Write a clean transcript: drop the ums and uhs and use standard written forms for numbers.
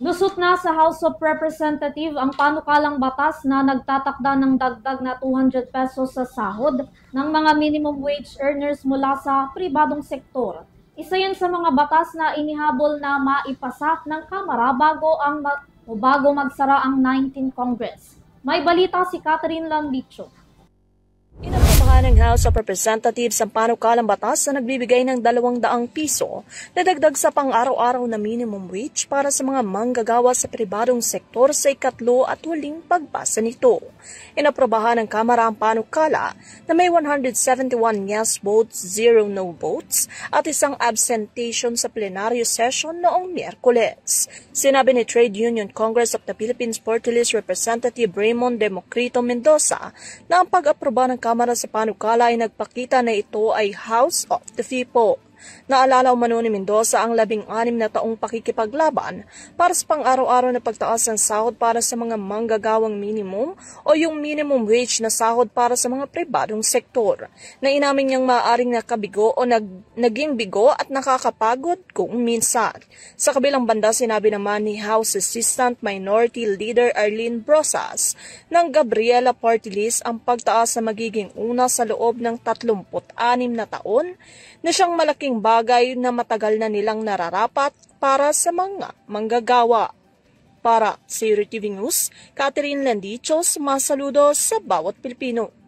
Lusot na sa House of Representatives ang panukalang batas na nagtatakda ng dagdag na 200 pesos sa sahod ng mga minimum wage earners mula sa pribadong sektor. Isa yan sa mga batas na inihabol na maipasa ng Kamara bago magsara ang 19th Congress. May balita si Catherine Lambicho. Inaprobahan ng House of Representatives ang panukalang batas na nagbibigay ng 200 piso na dagdag sa pang-araw-araw na minimum wage para sa mga manggagawa sa pribadong sektor sa ikatlo at huling pagbasa nito. Inaprobahan ng Kamara ang panukala na may 171 yes votes, 0 no votes at isang absentation sa plenaryo session noong Miyerkules. Sinabi ni Trade Union Congress of the Philippines Party List Representative Raymond Democrito Mendoza na ang pag-aproba ng Kamara sa panukala ay nagpakita na ito ay House of the People. Naalala umano ni Mendoza ang 16 na taong pakikipaglaban para sa pang-araw-araw na pagtaas ng sahod para sa mga manggagawang minimum o yung minimum wage na sahod para sa mga pribadong sektor, na inamin niyang maaaring nakabigo o naging bigo at nakakapagod kung minsan. Sa kabilang banda, sinabi naman ni House Assistant Minority Leader Arlene Brosas ng Gabriela Party List ang pagtaas na magiging una sa loob ng 36 na taon na siyang malaking bagay na matagal na nilang nararapat para sa mga manggagawa. Para sa Uri TV News, Catherine Landichos, masaludo sa bawat Pilipino.